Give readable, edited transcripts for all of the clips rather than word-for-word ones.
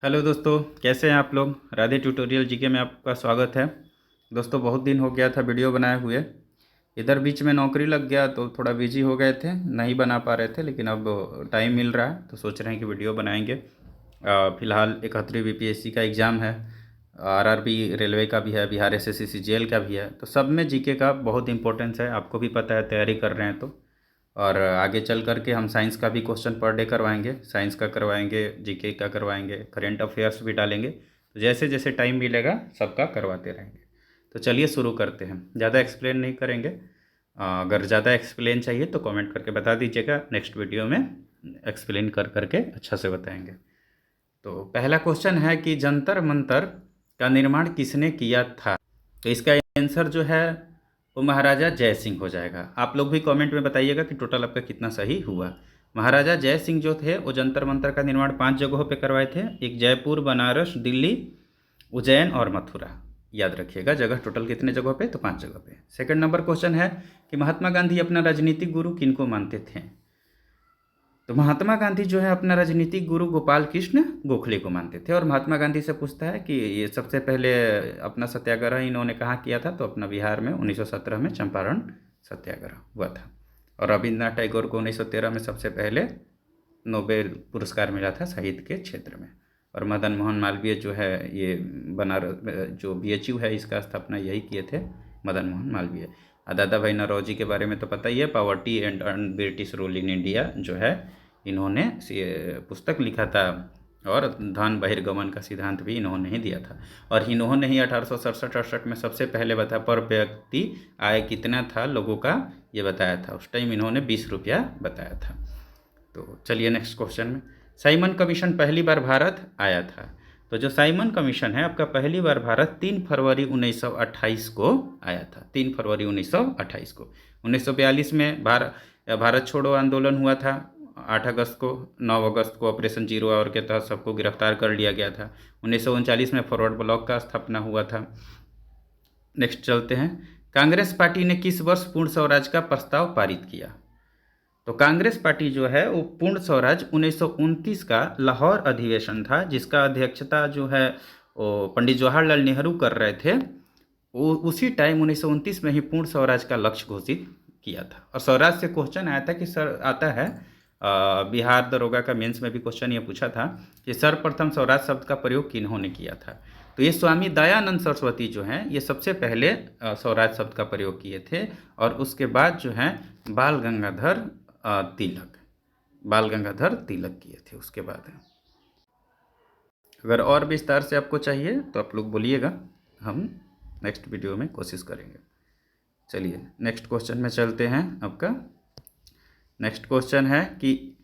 Hello दोस्तों, कैसे हैं आप लोग। राधे ट्यूटोरियल जीके में आपका स्वागत है। दोस्तों, बहुत दिन हो गया था वीडियो बनाए हुए। इधर बीच में नौकरी लग गया तो थोड़ा बिजी हो गए थे, नहीं बना पा रहे थे, लेकिन अब टाइम मिल रहा है तो सोच रहे हैं कि वीडियो बनाएंगे। फ़िलहाल 71वीं बीपीएससी का एग्ज़ाम है, आरआरबी रेलवे का भी है, बिहार एसएससी सीजीएल का भी है, तो सब में जीके का बहुत इंपॉर्टेंस है। आपको भी पता है, तैयारी कर रहे हैं तो। और आगे चल कर के हम साइंस का भी क्वेश्चन पर डे करवाएंगे, साइंस का करवाएंगे, जीके का करवाएंगे, करेंट अफेयर्स भी डालेंगे। तो जैसे जैसे टाइम मिलेगा सबका करवाते रहेंगे। तो चलिए शुरू करते हैं। ज़्यादा एक्सप्लेन नहीं करेंगे। अगर ज़्यादा एक्सप्लेन चाहिए तो कमेंट करके बता दीजिएगा, नेक्स्ट वीडियो में एक्सप्लेन कर करके अच्छा से बताएंगे। तो पहला क्वेश्चन है कि जंतर मंतर का निर्माण किसने किया था। तो इसका आंसर जो है वो महाराजा जय सिंह हो जाएगा। आप लोग भी कमेंट में बताइएगा कि टोटल आपका कितना सही हुआ। महाराजा जय सिंह जो थे वो जंतर मंतर का निर्माण 5 जगहों पे करवाए थे। एक जयपुर, बनारस, दिल्ली, उज्जैन और मथुरा। याद रखिएगा जगह टोटल कितने जगहों पे, तो 5 जगह पे। सेकंड नंबर क्वेश्चन है कि महात्मा गांधी अपना राजनीतिक गुरु किनको मानते थे। तो महात्मा गांधी जो है अपना राजनीतिक गुरु गोपाल कृष्ण गोखले को मानते थे। और महात्मा गांधी से पूछता है कि ये सबसे पहले अपना सत्याग्रह इन्होंने कहाँ किया था, तो अपना बिहार में 1917 में चंपारण सत्याग्रह हुआ था। और रविन्द्रनाथ टैगोर को 1913 में सबसे पहले नोबेल पुरस्कार मिला था साहित्य के क्षेत्र में। और मदन मोहन मालवीय जो है ये बनारस जो बीएचयू है इसका स्थापना यही किए थे, मदन मोहन मालवीय। दादा भाई नौरोजी के बारे में तो पता ही है, poverty and earn British rule in India जो है इन्होंने पुस्तक लिखा था। और धन बहिर्गमन का सिद्धांत भी इन्होंने ही दिया था। और इन्होंने ही 1867-68 में सबसे पहले बताया पर व्यक्ति आय कितना था लोगों का, ये बताया था। उस टाइम इन्होंने 20 रुपया बताया था। तो चलिए नेक्स्ट क्वेश्चन में। साइमन कमीशन पहली बार भारत आया था। तो जो साइमन कमीशन है आपका पहली बार भारत 3 फरवरी 1928 को आया था। 3 फरवरी 1928 को। 1942 में भारत छोड़ो आंदोलन हुआ था। 8 अगस्त को, 9 अगस्त को ऑपरेशन जीरो आवर के तहत सबको गिरफ्तार कर लिया गया था। 1939 में फॉरवर्ड ब्लॉक का स्थापना हुआ था। नेक्स्ट चलते हैं। कांग्रेस पार्टी ने किस वर्ष पूर्ण स्वराज का प्रस्ताव पारित किया। तो कांग्रेस पार्टी जो है वो पूर्ण स्वराज 1929 का लाहौर अधिवेशन था, जिसका अध्यक्षता जो है वो पंडित जवाहरलाल नेहरू कर रहे थे। वो उसी टाइम 1929 में ही पूर्ण स्वराज का लक्ष्य घोषित किया था। और स्वराज से क्वेश्चन आया था कि सर आता है बिहार दरोगा का मेंस में भी क्वेश्चन ये पूछा था कि सर्वप्रथम स्वराज शब्द का प्रयोग किन्होंने किया था। तो ये स्वामी दयानंद सरस्वती जो हैं ये सबसे पहले स्वराज शब्द का प्रयोग किए थे। और उसके बाद जो है बाल गंगाधर तिलक किए थे उसके बाद। अगर और विस्तार से आपको चाहिए तो आप लोग बोलिएगा, हम नेक्स्ट वीडियो में कोशिश करेंगे। चलिए नेक्स्ट क्वेश्चन में चलते हैं। आपका नेक्स्ट क्वेश्चन है कि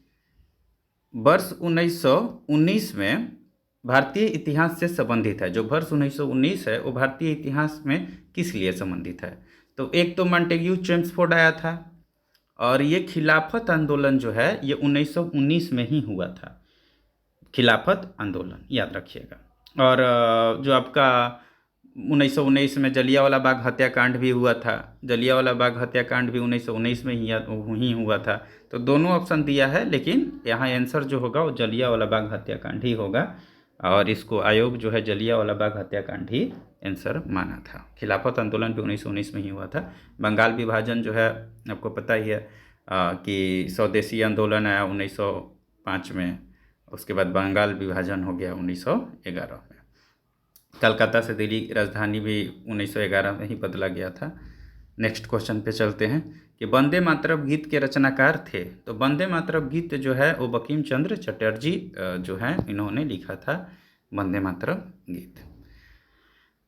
वर्ष 1919 में भारतीय इतिहास से संबंधित है। जो वर्ष 1919 है वो भारतीय इतिहास में किस लिए संबंधित है। तो एक तो मॉन्टेग्यू चेम्सफोर्ड आया था। और ये खिलाफत आंदोलन जो है ये 1919 में ही हुआ था। खिलाफत आंदोलन याद रखिएगा। और जो आपका 1919 में जलियांवाला बाग हत्याकांड भी हुआ था। जलियांवाला बाग हत्याकांड भी 1919 में ही हुआ था। तो दोनों ऑप्शन दिया है, लेकिन यहाँ आंसर जो होगा वो जलियांवाला बाग हत्याकांड ही होगा। और इसको आयोग जो है जलियांवाला बाग हत्याकांड ही आंसर माना था। खिलाफत आंदोलन भी 1919 में ही हुआ था। बंगाल विभाजन जो है आपको पता ही है कि स्वदेशी आंदोलन आया 1905 में। उसके बाद बंगाल विभाजन हो गया 1911 में। कलकत्ता से दिल्ली राजधानी भी 1911 में ही बदला गया था। नेक्स्ट क्वेश्चन पे चलते हैं कि वंदे मातरम गीत के रचनाकार थे। तो वंदे मातरम गीत जो है वो बंकिम चंद्र चटर्जी जो है इन्होंने लिखा था वंदे मातरम गीत।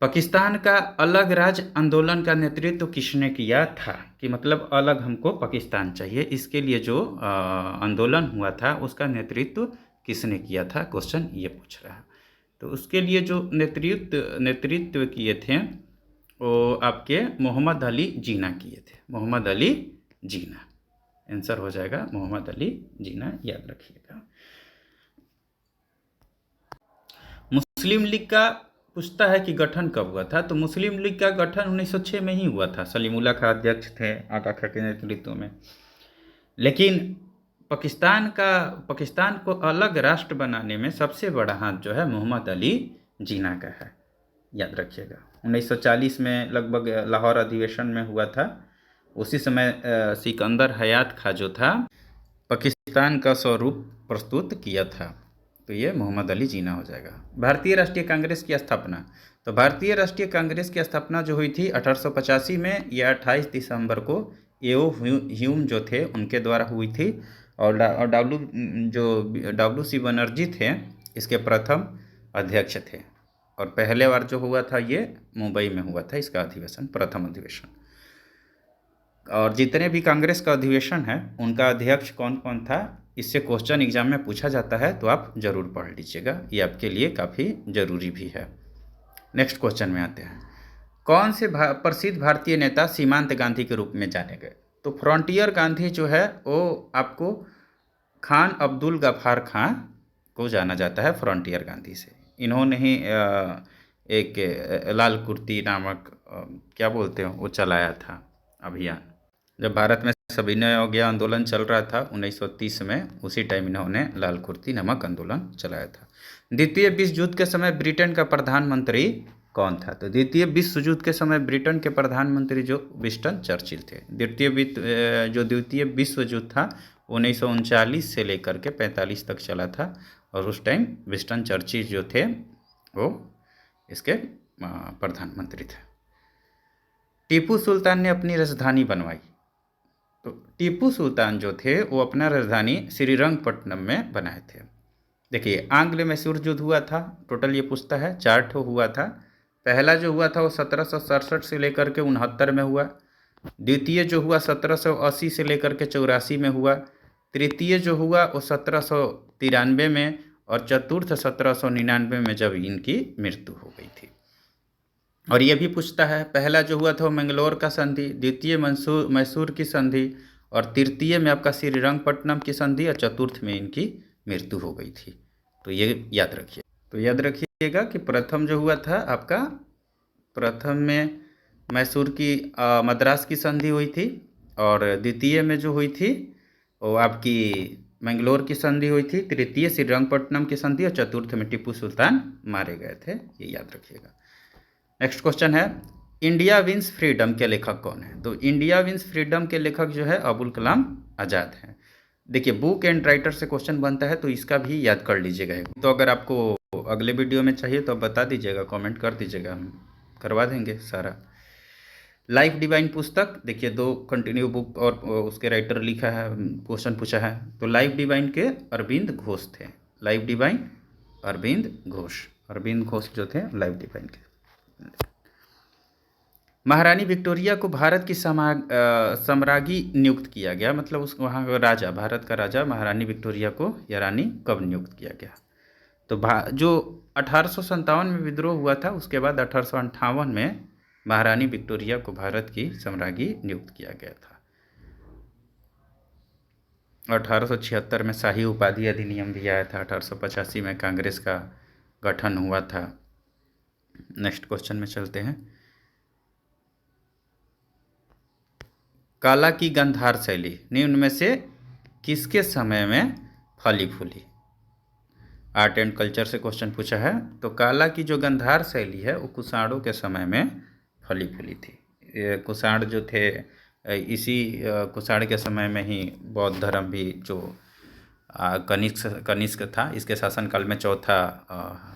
पाकिस्तान का अलग राज्य आंदोलन का नेतृत्व किसने किया था। कि मतलब अलग हमको पाकिस्तान चाहिए, इसके लिए जो आंदोलन हुआ था उसका नेतृत्व किसने किया था, क्वेश्चन ये पूछ रहा है। तो उसके लिए जो नेतृत्व किए थे वो आपके मोहम्मद अली जिन्ना किए थे। मोहम्मद अली जिन्ना आंसर हो जाएगा, मोहम्मद अली जिन्ना याद रखिएगा। मुस्लिम लीग का पूछता है कि गठन कब हुआ था। तो मुस्लिम लीग का गठन 1906 में ही हुआ था। सलीमुल्लाह खां अध्यक्ष थे, आका खां के नेतृत्व में। लेकिन पाकिस्तान को अलग राष्ट्र बनाने में सबसे बड़ा हाथ जो है मोहम्मद अली जिन्ना का है, याद रखिएगा। 1940 में लगभग लाहौर अधिवेशन में हुआ था। उसी समय सिकंदर हयात खां जो था पाकिस्तान का स्वरूप प्रस्तुत किया था। तो ये मोहम्मद अली जिन्ना हो जाएगा। भारतीय राष्ट्रीय कांग्रेस की स्थापना, तो भारतीय राष्ट्रीय कांग्रेस की स्थापना जो हुई थी 1885 में, या 28 दिसंबर को एओ ह्यूम जो थे उनके द्वारा हुई थी। और डब्ल्यू सी बनर्जी थे इसके प्रथम अध्यक्ष थे। और पहले बार जो हुआ था ये मुंबई में हुआ था, इसका अधिवेशन, प्रथम अधिवेशन। और जितने भी कांग्रेस का अधिवेशन है उनका अध्यक्ष कौन कौन था, इससे क्वेश्चन एग्जाम में पूछा जाता है, तो आप ज़रूर पढ़ लीजिएगा, ये आपके लिए काफ़ी ज़रूरी भी है। नेक्स्ट क्वेश्चन में आते हैं। कौन से प्रसिद्ध भारतीय नेता सीमांत गांधी के रूप में जाने गए? तो फ्रंटियर गांधी जो है वो आपको खान अब्दुल गफ्फार खां को जाना जाता है फ्रंटियर गांधी से। इन्होंने ही एक लाल कुर्ती नामक क्या बोलते हैं वो चलाया था अभियान। जब भारत में सविनय अवज्ञा आंदोलन चल रहा था 1930 में, उसी टाइम इन्होंने लाल कुर्ती नामक आंदोलन चलाया था। द्वितीय विश्व युद्ध के समय ब्रिटेन का प्रधानमंत्री कौन था? तो द्वितीय विश्व युद्ध के समय ब्रिटेन के प्रधानमंत्री जो विंस्टन चर्चिल थे। द्वितीय विश्व युद्ध था 1939 से लेकर के 45 तक चला था, और उस टाइम विंस्टन चर्चिल जो थे वो इसके प्रधानमंत्री थे। टीपू सुल्तान ने अपनी राजधानी बनवाई। तो टीपू सुल्तान जो थे वो अपना राजधानी श्रीरंगपट्टनम में बनाए थे। देखिए, आंग्ल मैसूर युद्ध हुआ था, टोटल ये पूछता है 4 ठो हुआ था। पहला जो हुआ था वो 1767 से लेकर के 69 में हुआ। द्वितीय जो हुआ 1780 से लेकर के 84 में हुआ। तृतीय जो हुआ वो 1793 में, और चतुर्थ 1799 में, जब इनकी मृत्यु हो गई थी। और ये भी पूछता है, पहला जो हुआ था वो मैंगलोर का संधि, द्वितीय मैसूर की संधि, और तृतीय में आपका श्रीरंगपट्टनम की संधि, और चतुर्थ में इनकी मृत्यु हो गई थी। तो ये याद रखिए। तो याद रखिएगा कि प्रथम जो हुआ था आपका, प्रथम में मैसूर की मद्रास की संधि हुई थी, और द्वितीय में जो हुई थी वो आपकी मैंगलोर की संधि हुई थी, तृतीय श्रीरंगपट्टनम की संधि, और चतुर्थ में टीपू सुल्तान मारे गए थे। ये याद रखिएगा। नेक्स्ट क्वेश्चन है, इंडिया विंस फ्रीडम के लेखक कौन है? तो इंडिया विंस फ्रीडम के लेखक जो है अबुल कलाम आज़ाद हैं। देखिए, बुक एंड राइटर से क्वेश्चन बनता है, तो इसका भी याद कर लीजिएगा। तो अगर आपको अगले वीडियो में चाहिए तो बता दीजिएगा, कमेंट कर दीजिएगा, हम करवा देंगे सारा। लाइफ डिवाइन पुस्तक, देखिए 2 कंटिन्यू बुक और उसके राइटर लिखा है, क्वेश्चन पूछा है। तो लाइफ डिवाइन के अरविंद घोष थे। लाइफ डिवाइन अरविंद घोष जो थे लाइफ डिवाइन के। महारानी विक्टोरिया को भारत की सम्राज्ञी नियुक्त किया गया, मतलब उस वहाँ का राजा, भारत का राजा महारानी विक्टोरिया को या रानी कब नियुक्त किया गया? तो जो 1857 में विद्रोह हुआ था, उसके बाद 1858 में महारानी विक्टोरिया को भारत की सम्राज्ञी नियुक्त किया गया था। 1876 में शाही उपाधि अधिनियम भी आया था। 1885 में कांग्रेस का गठन हुआ था। नेक्स्ट क्वेश्चन में चलते हैं। काला की गंधार शैली निम्न में से किसके समय में फली फूली? आर्ट एंड कल्चर से क्वेश्चन पूछा है। तो काला की जो गंधार शैली है वो कुषाणों के समय में फली फूली थी। कुषाण जो थे, इसी कुषाण के समय में ही बौद्ध धर्म भी जो कनिष्क था, इसके शासनकाल में चौथा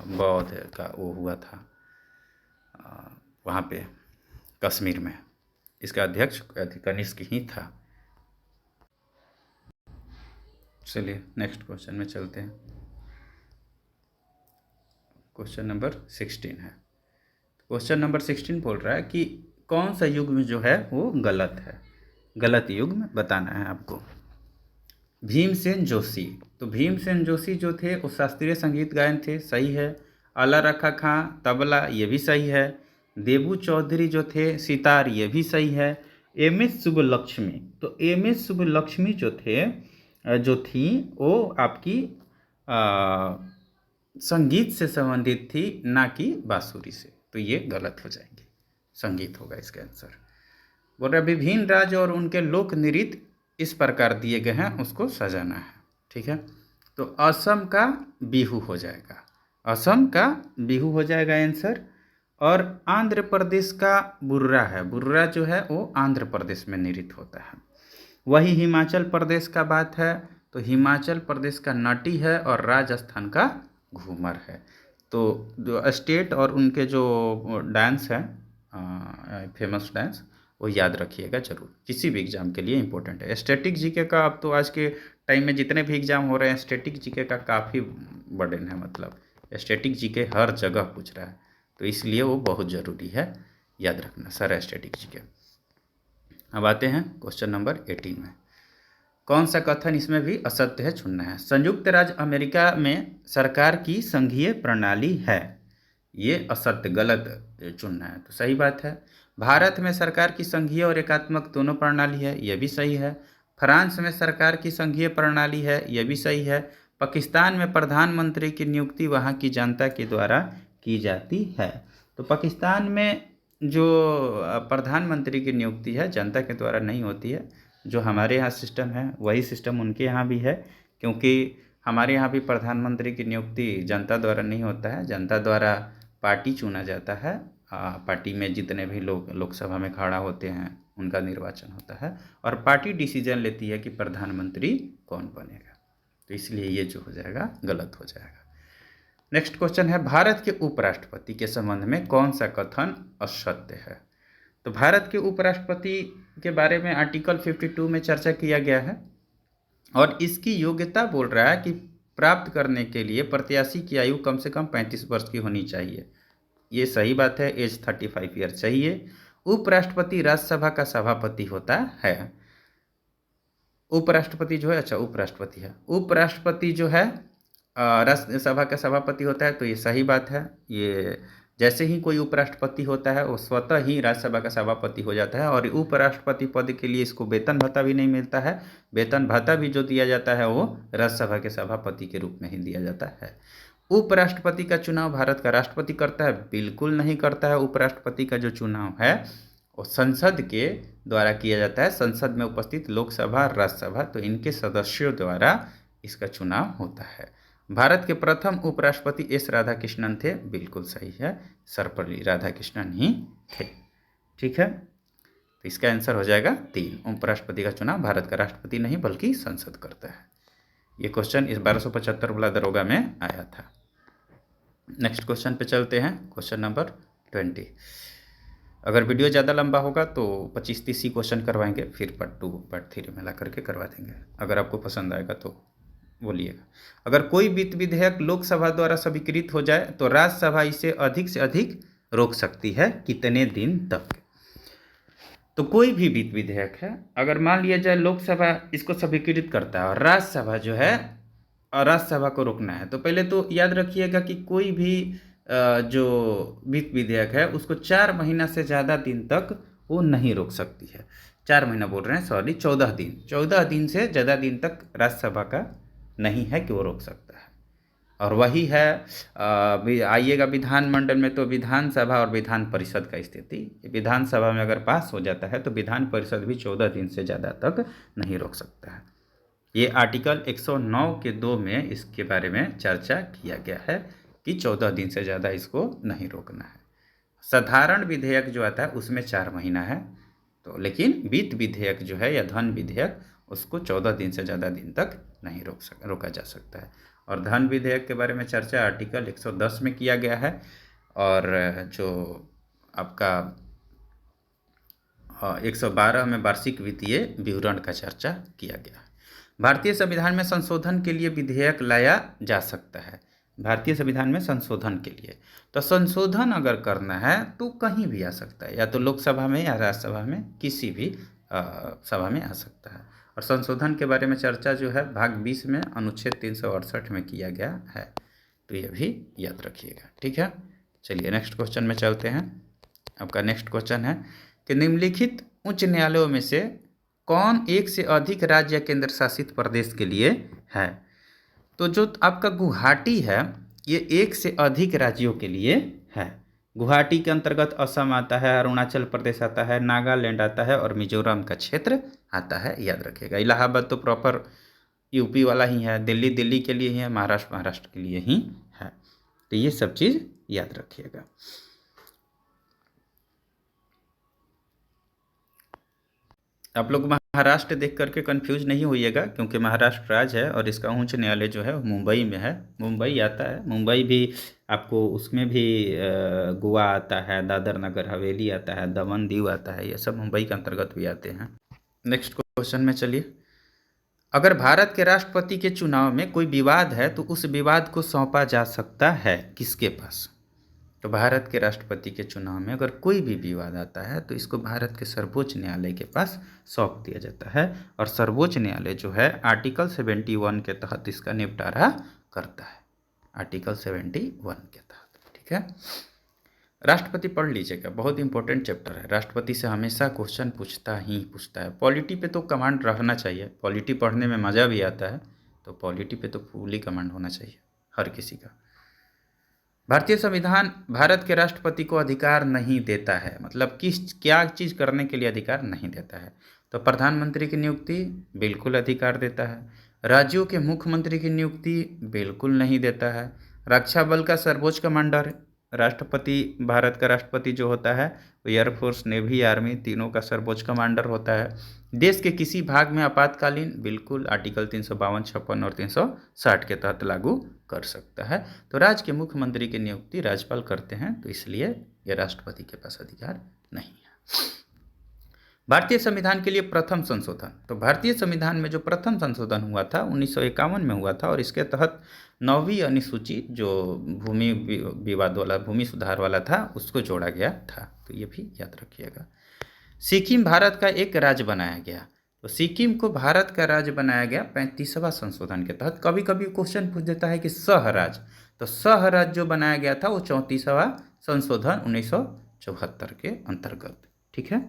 बौद्ध का वो हुआ था वहाँ पे कश्मीर में। इसका अध्यक्ष कनिष्क ही था। चलिए नेक्स्ट क्वेश्चन में चलते हैं। क्वेश्चन नंबर 16 है। क्वेश्चन नंबर 16 बोल रहा है कि कौन सा युग्म जो है वो गलत है, गलत युग्म बताना है आपको। भीमसेन जोशी, तो भीमसेन जोशी जो थे वो शास्त्रीय संगीत गायन थे, सही है। आला रखा खां तबला, ये भी सही है। देबू चौधरी जो थे सितार, ये भी सही है। एम.एस. सुब्बलक्ष्मी, तो एम.एस. सुब्बलक्ष्मी जो थी वो आपकी संगीत से संबंधित थी, ना कि बांसुरी से। तो ये गलत हो जाएंगे, संगीत होगा इसका आंसर। बोल रहे विभिन्न राज्य और उनके लोक नृत्य इस प्रकार दिए गए हैं उसको सजाना है। ठीक है, तो असम का बिहू हो जाएगा, असम का बिहू हो जाएगा आंसर। और आंध्र प्रदेश का बुर्रा है, बुर्रा जो है वो आंध्र प्रदेश में नृत्य होता है। वही हिमाचल प्रदेश का बात है तो हिमाचल प्रदेश का नटी है और राजस्थान का घूमर है। तो जो स्टेट और उनके जो डांस है, फेमस डांस, वो याद रखिएगा जरूर, किसी भी एग्जाम के लिए इंपॉर्टेंट है। स्टैटिक जीके का अब तो आज के टाइम में जितने भी एग्जाम हो रहे हैं स्टैटिक जीके का काफ़ी बर्डन है, मतलब स्टैटिक जीके हर जगह पूछ रहा है, तो इसलिए वो बहुत ज़रूरी है, याद रखना सारा स्टैटिक जीके। अब आते हैं क्वेश्चन नंबर 18 में। कौन सा कथन इसमें भी असत्य है, चुनना है। संयुक्त राज्य अमेरिका में सरकार की संघीय प्रणाली है, ये असत्य, गलत चुनना है। तो सही बात है। भारत में सरकार की संघीय और एकात्मक दोनों प्रणाली है, यह भी सही है। फ्रांस में सरकार की संघीय प्रणाली है, यह भी सही है। पाकिस्तान में प्रधानमंत्री की नियुक्ति वहाँ की जनता के द्वारा की जाती है। तो पाकिस्तान में जो प्रधानमंत्री की नियुक्ति है जनता के द्वारा नहीं होती है, जो हमारे यहाँ सिस्टम है वही सिस्टम उनके यहाँ भी है, क्योंकि हमारे यहाँ भी प्रधानमंत्री की नियुक्ति जनता द्वारा नहीं होता है, जनता द्वारा पार्टी चुना जाता है। पार्टी में जितने भी लोग लोकसभा में खड़ा होते हैं उनका निर्वाचन होता है और पार्टी डिसीजन लेती है कि प्रधानमंत्री कौन बनेगा। तो इसलिए ये जो हो जाएगा गलत हो जाएगा। नेक्स्ट क्वेश्चन है, भारत के उपराष्ट्रपति के संबंध में कौन सा कथन असत्य है। तो भारत के उपराष्ट्रपति के बारे में आर्टिकल 52 में चर्चा किया गया है और इसकी योग्यता बोल रहा है कि प्राप्त करने के लिए प्रत्याशी की आयु कम से कम 35 वर्ष की होनी चाहिए। ये सही बात है, एज 35 ईयर चाहिए। उपराष्ट्रपति राज्यसभा का सभापति होता है। उपराष्ट्रपति जो है, अच्छा उपराष्ट्रपति है, उपराष्ट्रपति जो है राज्यसभा का सभापति होता है, तो ये सही बात है। ये जैसे ही कोई उपराष्ट्रपति होता है वो स्वतः ही राज्यसभा का सभापति हो जाता है और उपराष्ट्रपति पद के लिए इसको वेतन भत्ता भी नहीं मिलता है। वेतन भत्ता भी जो दिया जाता है वो राज्यसभा के सभापति के रूप में ही दिया जाता है। उपराष्ट्रपति का चुनाव भारत का राष्ट्रपति करता है, बिल्कुल नहीं करता है। उपराष्ट्रपति का जो चुनाव है वो संसद के द्वारा किया जाता है, संसद में उपस्थित लोकसभा राज्यसभा, तो इनके सदस्यों द्वारा इसका चुनाव होता है। भारत के प्रथम उपराष्ट्रपति एस राधाकृष्णन थे, बिल्कुल सही है, सर्वपल्ली राधाकृष्णन ही थे। ठीक है, तो इसका आंसर हो जाएगा 3। उपराष्ट्रपति का चुनाव भारत का राष्ट्रपति नहीं बल्कि संसद करता है। ये क्वेश्चन इस 1275 वाला दरोगा में आया था। नेक्स्ट क्वेश्चन पे चलते हैं, क्वेश्चन नंबर 20। अगर वीडियो ज़्यादा लंबा होगा तो 25-30 ही क्वेश्चन करवाएंगे, फिर पार्ट 2 पार्ट 3 मिला करके करवा देंगे, अगर आपको पसंद आएगा तो बोलिएगा। अगर कोई वित्त विधेयक लोकसभा द्वारा स्वीकृत हो जाए तो राज्यसभा इसे अधिक से अधिक रोक सकती है, कितने दिन तक। तो कोई भी वित्त विधेयक है, अगर मान लिया जाए लोकसभा इसको स्वीकृत करता है और राज्यसभा जो है राज्यसभा को रोकना है, तो पहले तो याद रखिएगा कि कोई भी जो वित्त विधेयक है उसको 4 महीना से ज़्यादा दिन तक वो नहीं रोक सकती है। 4 महीना बोल रहे हैं, सॉरी 14 दिन, 14 दिन से ज़्यादा दिन तक राज्यसभा का नहीं है कि वो रोक सकता है। और वही है आइएगा विधानमंडल में, तो विधानसभा और विधान परिषद का स्थिति, विधानसभा में अगर पास हो जाता है तो विधान परिषद भी 14 दिन से ज़्यादा तक नहीं रोक सकता है। ये आर्टिकल 109 के 2 में इसके बारे में चर्चा किया गया है कि 14 दिन से ज़्यादा इसको नहीं रोकना है। साधारण विधेयक जो आता है उसमें 4 महीना है, तो लेकिन वित्त विधेयक जो है या धन विधेयक उसको 14 दिन से ज़्यादा दिन तक नहीं रोका जा सकता है। और धन विधेयक के बारे में चर्चा आर्टिकल 110 में किया गया है और जो आपका 112 में वार्षिक वित्तीय विवरण का चर्चा किया गया है। भारतीय संविधान में संशोधन के लिए विधेयक लाया जा सकता है, भारतीय संविधान में संशोधन के लिए। तो संशोधन अगर करना है तो कहीं भी आ सकता है, या तो लोकसभा में या राज्यसभा में, किसी भी सभा में आ सकता है। और संशोधन के बारे में चर्चा जो है भाग 20 में अनुच्छेद 368 में किया गया है, तो ये भी याद रखिएगा। ठीक है, चलिए नेक्स्ट क्वेश्चन में चलते हैं। आपका नेक्स्ट क्वेश्चन है कि निम्नलिखित उच्च न्यायालयों में से कौन एक से अधिक राज्य या केंद्र शासित प्रदेश के लिए है। तो जो आपका गुवाहाटी है ये एक से अधिक राज्यों के लिए है। गुवाहाटी के अंतर्गत असम आता है, अरुणाचल प्रदेश आता है, नागालैंड आता है और मिजोरम का क्षेत्र आता है, याद रखिएगा। इलाहाबाद तो प्रॉपर यूपी वाला ही है, दिल्ली दिल्ली के लिए ही है, महाराष्ट्र महाराष्ट्र के लिए ही है। तो ये सब चीज़ याद रखिएगा। आप लोग महाराष्ट्र देख करके कंफ्यूज नहीं होइएगा, क्योंकि महाराष्ट्र राज्य है और इसका उच्च न्यायालय जो है मुंबई में है। मुंबई आता है, मुंबई भी आपको उसमें भी गोवा आता है, दादर नगर हवेली आता है, दमन दीव आता है, ये सब मुंबई के अंतर्गत भी आते हैं। नेक्स्ट क्वेश्चन में चलिए। अगर भारत के राष्ट्रपति के चुनाव में कोई विवाद है तो उस विवाद को सौंपा जा सकता है किसके पास? तो भारत के राष्ट्रपति के चुनाव में अगर कोई भी विवाद आता है तो इसको भारत के सर्वोच्च न्यायालय के पास सौंप दिया जाता है, और सर्वोच्च न्यायालय जो है आर्टिकल 71 के तहत इसका निपटारा करता है। आर्टिकल 71 के तहत, ठीक है। राष्ट्रपति पढ़ लीजिएगा, बहुत इंपॉर्टेंट चैप्टर है। राष्ट्रपति से हमेशा क्वेश्चन पूछता है। पॉलिटी पे तो कमांड रहना चाहिए, पॉलिटी पढ़ने में मज़ा भी आता है, तो पॉलिटी पे तो फुली कमांड होना चाहिए हर किसी का। भारतीय संविधान भारत के राष्ट्रपति को अधिकार नहीं देता है, मतलब क्या चीज़ करने के लिए अधिकार नहीं देता है? तो प्रधानमंत्री की नियुक्ति बिल्कुल अधिकार देता है, राज्यों के मुख्यमंत्री की नियुक्ति बिल्कुल नहीं देता है, रक्षा बल का सर्वोच्च कमांडर राष्ट्रपति, भारत का राष्ट्रपति जो होता है वो एयरफोर्स, नेवी, आर्मी तीनों का सर्वोच्च कमांडर होता है। देश के किसी भाग में आपातकालीन बिल्कुल आर्टिकल 352, 56 और 360 के तहत लागू कर सकता है। तो राज्य के मुख्यमंत्री की नियुक्ति राज्यपाल करते हैं, तो इसलिए ये राष्ट्रपति के पास अधिकार नहीं है। भारतीय संविधान के लिए प्रथम संशोधन, तो भारतीय संविधान में जो प्रथम संशोधन हुआ था 1951 में हुआ था, और इसके तहत 9वीं अनुसूची जो भूमि विवाद वाला, भूमि सुधार वाला था, उसको जोड़ा गया था। तो ये भी याद रखिएगा। सिक्किम भारत का एक राज्य बनाया गया, तो सिक्किम को भारत का राज्य बनाया गया 35वां संशोधन के तहत। कभी कभी क्वेश्चन पूछ देता है कि सह राज्य, तो सह राज्य जो बनाया गया था वो 34वां संशोधन 1974 के अंतर्गत, ठीक है।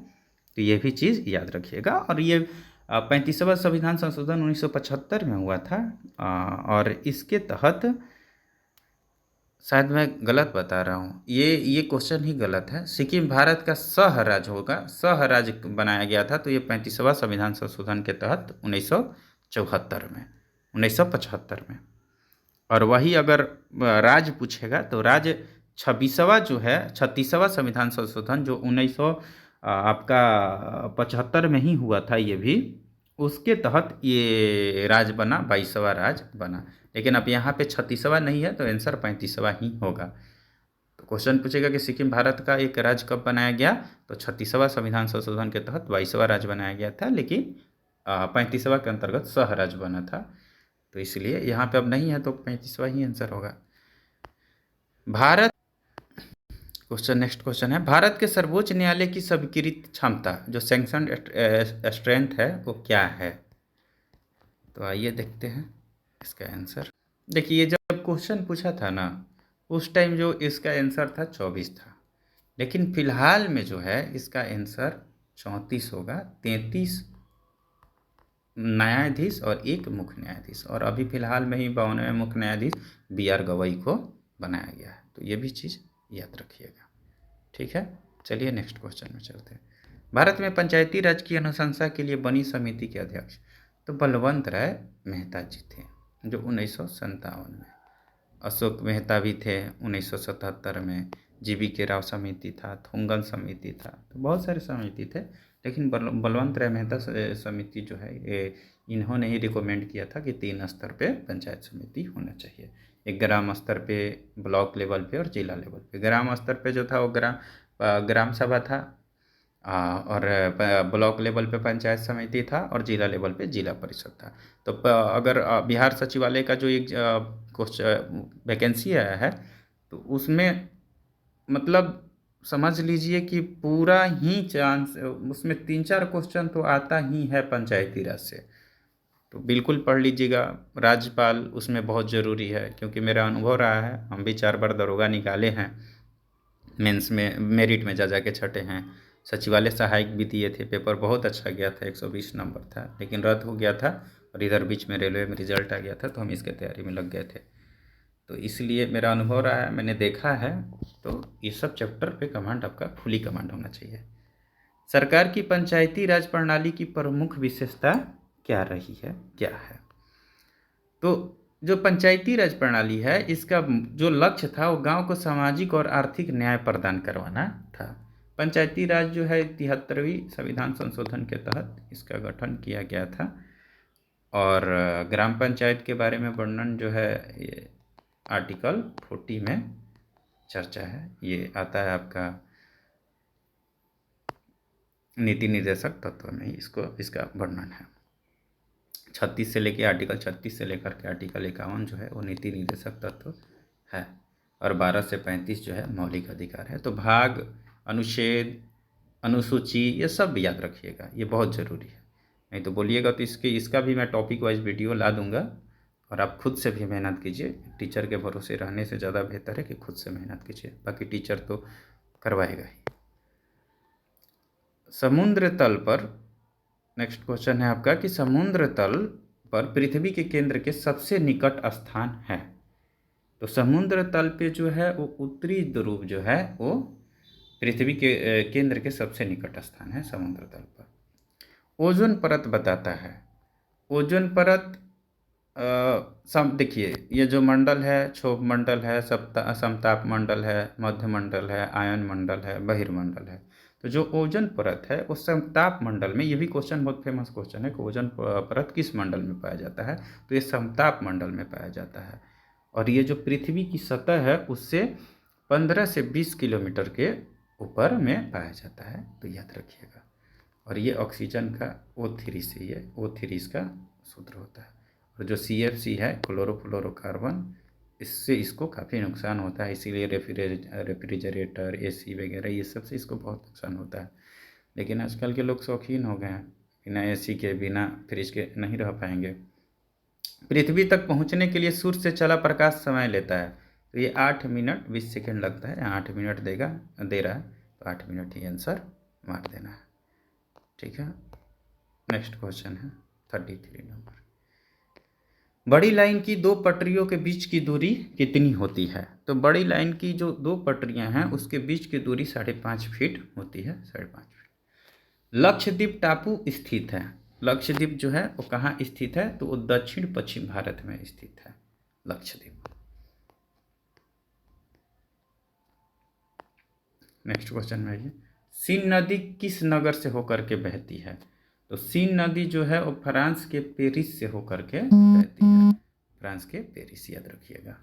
तो ये भी चीज़ याद रखिएगा। और ये 35वां संविधान संशोधन 1975 में हुआ था, और इसके तहत शायद मैं गलत बता रहा हूँ, ये क्वेश्चन ही गलत है। सिक्किम भारत का सह राज्य होगा, सह राज्य बनाया गया था, तो ये 35वां संविधान संशोधन के तहत 1975 में। और वही अगर राज्य पूछेगा तो राज्य 36वां संविधान संशोधन जो 1975 में ही हुआ था, ये भी उसके तहत ये राज्य बना, 22वां राज्य बना। लेकिन अब यहाँ पे 36वां नहीं है, तो आंसर 35वां ही होगा। तो क्वेश्चन पूछेगा कि सिक्किम भारत का एक राज्य कब बनाया गया, तो 36वां संविधान संशोधन के तहत 22वां राज्य बनाया गया था, लेकिन 35वां के अंतर्गत सह राज्य बना था, तो इसलिए यहाँ पे अब नहीं है, तो 35वां ही आंसर होगा। नेक्स्ट क्वेश्चन है, भारत के सर्वोच्च न्यायालय की स्वीकृत क्षमता, जो सैंक्शन स्ट्रेंथ है, वो क्या है? तो आइए देखते हैं इसका आंसर। देखिए, जब क्वेश्चन पूछा था ना, उस टाइम जो इसका आंसर था 24 था, लेकिन फिलहाल में जो है इसका आंसर 34 होगा। 33 न्यायाधीश और एक मुख्य न्यायाधीश, और अभी फिलहाल में ही 52वें मुख्य न्यायाधीश BR गवई को बनाया गया है। तो ये भी चीज़ याद रखिएगा, ठीक है। चलिए नेक्स्ट क्वेश्चन में चलते हैं। भारत में पंचायती राज की अनुशंसा के लिए बनी समिति के अध्यक्ष तो बलवंत राय मेहता जी थे, जो 1957 में। अशोक मेहता भी थे 1977 में, GV राव समिति था, थोंगन समिति था, तो बहुत सारे समिति थे, लेकिन बलवंत राय मेहता समिति जो है ये इन्होंने ही रिकमेंड किया था कि 3 स्तर पे पंचायत समिति होना चाहिए, एक ग्राम स्तर पे, ब्लॉक लेवल पे और जिला लेवल पे। ग्राम स्तर पे जो था वो ग्राम सभा था, और ब्लॉक लेवल पे पंचायत समिति था, और जिला लेवल पे जिला परिषद था। तो अगर बिहार सचिवालय का जो एक वैकेंसी आया है, तो उसमें मतलब समझ लीजिए कि पूरा ही चांस, उसमें 3-4 क्वेश्चन तो आता ही है पंचायती राज से, तो बिल्कुल पढ़ लीजिएगा। राज्यपाल उसमें बहुत ज़रूरी है, क्योंकि मेरा अनुभव रहा है, हम भी 4 बार दरोगा निकाले हैं, मेंस में मेरिट में जा के छटे हैं। सचिवालय सहायक भी दिए थे, पेपर बहुत अच्छा गया था, 120 नंबर था, लेकिन रद्द हो गया था, और इधर बीच में रेलवे में रिजल्ट आ गया था, तो हम इसके तैयारी में लग गए थे। तो इसलिए मेरा अनुभव रहा है, मैंने देखा है, तो ये सब चैप्टर पे कमांड आपका फुली कमांड होना चाहिए, सरकार की पंचायती राज प्रणाली की प्रमुख विशेषता क्या रही है, क्या है? तो जो पंचायती राज प्रणाली है, इसका जो लक्ष्य था वो गांव को सामाजिक और आर्थिक न्याय प्रदान करवाना था। पंचायती राज जो है 73वीं संविधान संशोधन के तहत इसका गठन किया गया था। और ग्राम पंचायत के बारे में वर्णन जो है ये आर्टिकल 40 में चर्चा है। ये आता है आपका नीति निर्देशक तत्व में, इसका वर्णन है। 36 से लेकर आर्टिकल 36 से लेकर के आर्टिकल 51 जो है वो नीति निर्देशक तत्व है। और 12 से 35 जो है मौलिक अधिकार है। तो भाग, अनुच्छेद, अनुसूची ये सब याद रखिएगा, ये बहुत ज़रूरी है। नहीं तो बोलिएगा तो इसका भी मैं टॉपिक वाइज वीडियो ला दूंगा। और आप खुद से भी मेहनत कीजिए। टीचर के भरोसे रहने से ज़्यादा बेहतर है कि खुद से मेहनत कीजिए, बाकी टीचर तो करवाएगा ही। समुद्र तल पर, नेक्स्ट क्वेश्चन है आपका कि समुद्र तल पर पृथ्वी के केंद्र के सबसे निकट स्थान है। तो समुद्र तल पे जो है वो उत्तरी ध्रुव जो है वो पृथ्वी के केंद्र के सबसे निकट स्थान है समुद्र तल पर। ओजोन परत बताता है। ओजोन परत देखिए, ये जो मंडल है, क्षोभ मंडल है, समताप मंडल है, मध्य मंडल है, आयन मंडल है, बहिर्मंडल है। तो जो ओजोन परत है उस समताप मंडल में, ये भी क्वेश्चन बहुत फेमस क्वेश्चन है कि ओजोन परत किस मंडल में पाया जाता है, तो ये समताप मंडल में पाया जाता है। और ये जो पृथ्वी की सतह है उससे 15 से 20 किलोमीटर के ऊपर में पाया जाता है, तो याद रखिएगा। और ये ऑक्सीजन का O3 से, ये O3 इसका सूत्र होता है। और जो CFC है, क्लोरोफ्लोरोकार्बन, इससे इसको काफ़ी नुकसान होता है, इसीलिए रेफ्रिजरेटर, AC वगैरह ये सब से इसको बहुत नुकसान होता है। लेकिन आजकल के लोग शौकीन हो गए हैं, बिना AC के, बिना फ्रिज के नहीं रह पाएंगे। पृथ्वी तक पहुंचने के लिए सूर्य से चला प्रकाश समय लेता है, तो ये 8 मिनट 20 सेकेंड लगता है। 8 मिनट दे रहा है, तो 8 मिनट ही आंसर मार देना है। ठीक है, नेक्स्ट क्वेश्चन है 33 नंबर। बड़ी लाइन की दो पटरियों के बीच की दूरी कितनी होती है? तो बड़ी लाइन की जो दो पटरियां हैं उसके बीच की दूरी 5.5 फीट होती है, 5.5 फीट। लक्षद्वीप टापू स्थित है। लक्षद्वीप जो है वो कहाँ स्थित है? तो वो दक्षिण पश्चिम भारत में स्थित है लक्षद्वीप। नेक्स्ट क्वेश्चन में आइए, सीन नदी किस नगर से होकर के बहती है? तो सीन नदी जो है वो फ्रांस के पेरिस से होकर के बहती है, फ्रांस के पेरिस, याद रखिएगा।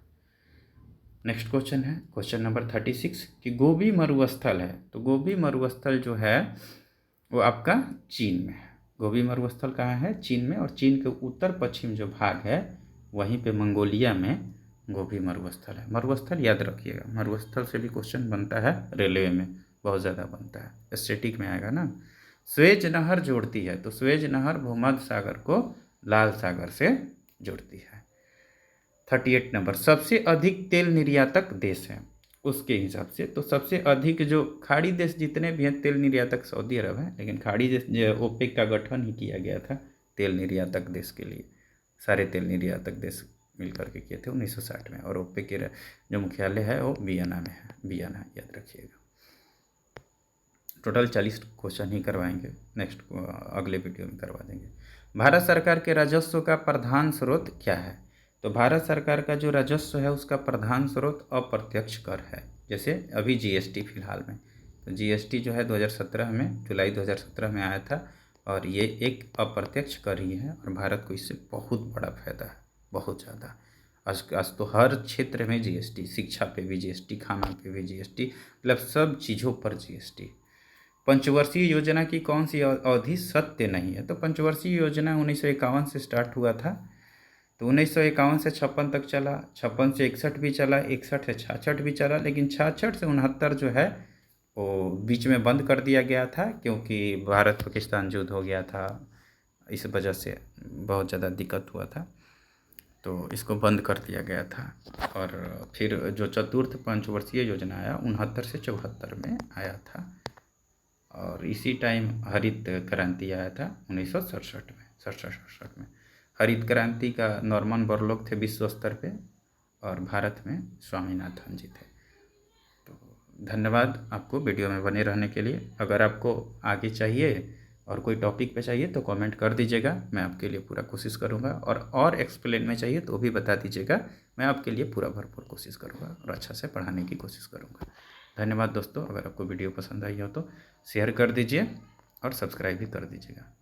नेक्स्ट क्वेश्चन है क्वेश्चन नंबर 36 कि गोबी मरुस्थल है। तो गोबी मरुस्थल जो है वो आपका चीन में है। गोबी मरुस्थल कहाँ है? चीन में। और चीन के उत्तर पश्चिम जो भाग है वहीं पे मंगोलिया में गोबी मरुस्थल है। मरुस्थल याद रखिएगा, मरुस्थल से भी क्वेश्चन बनता है रेलवे में, बहुत ज़्यादा बनता है, स्टैटिक में आएगा ना। स्वेज नहर जोड़ती है। तो स्वेज नहर भूमध्य सागर को लाल सागर से जोड़ती है। 38 नंबर, सबसे अधिक तेल निर्यातक देश है उसके हिसाब से। तो सबसे अधिक जो खाड़ी देश जितने भी हैं तेल निर्यातक, सऊदी अरब है, लेकिन खाड़ी देश ओपेक का गठन ही किया गया था तेल निर्यातक देश के लिए। सारे तेल निर्यातक देश मिलकर के किए थे 1960 में। और ओपेक के जो मुख्यालय है वो वियना में है, वियना, याद रखिएगा। टोटल 40 क्वेश्चन ही करवाएंगे, नेक्स्ट अगले वीडियो में करवा देंगे। भारत सरकार के राजस्व का प्रधान स्रोत क्या है? तो भारत सरकार का जो राजस्व है उसका प्रधान स्रोत अप्रत्यक्ष कर है। जैसे अभी GST फिलहाल में, तो GST जो है 2017 में, जुलाई 2017 में आया था। और ये एक अप्रत्यक्ष कर ही है और भारत को इससे बहुत बड़ा फायदा है, बहुत ज़्यादा। आज तो हर क्षेत्र में GST, शिक्षा पे भी GST, खाना पे भी GST, मतलब सब चीज़ों पर GST। पंचवर्षीय योजना की कौन सी अवधि सत्य नहीं है? तो पंचवर्षीय योजना 1951 से स्टार्ट हुआ था। तो 1951 से 56 तक चला, 56 से 61 भी चला, 61 से 66 भी चला, लेकिन 66 से 69 जो है वो बीच में बंद कर दिया गया था, क्योंकि भारत पाकिस्तान युद्ध हो गया था, इस वजह से बहुत ज़्यादा दिक्कत हुआ था, तो इसको बंद कर दिया गया था। और फिर जो चतुर्थ पंचवर्षीय योजना आया 69 से 74 में आया था। और इसी टाइम हरित क्रांति आया था 1967 में, 67 में। हरित क्रांति का नॉर्मन बोरलॉग थे विश्व स्तर पे, और भारत में स्वामीनाथन जी थे। तो धन्यवाद आपको वीडियो में बने रहने के लिए। अगर आपको आगे चाहिए और कोई टॉपिक पे चाहिए तो कमेंट कर दीजिएगा, मैं आपके लिए पूरा कोशिश करूँगा। और एक्सप्लेन में चाहिए तो भी बता दीजिएगा, मैं आपके लिए पूरा भरपूर कोशिश करूँगा और अच्छा से पढ़ाने की कोशिश करूँगा। धन्यवाद दोस्तों। अगर आपको वीडियो पसंद आई हो तो शेयर कर दीजिए और सब्सक्राइब भी कर दीजिएगा।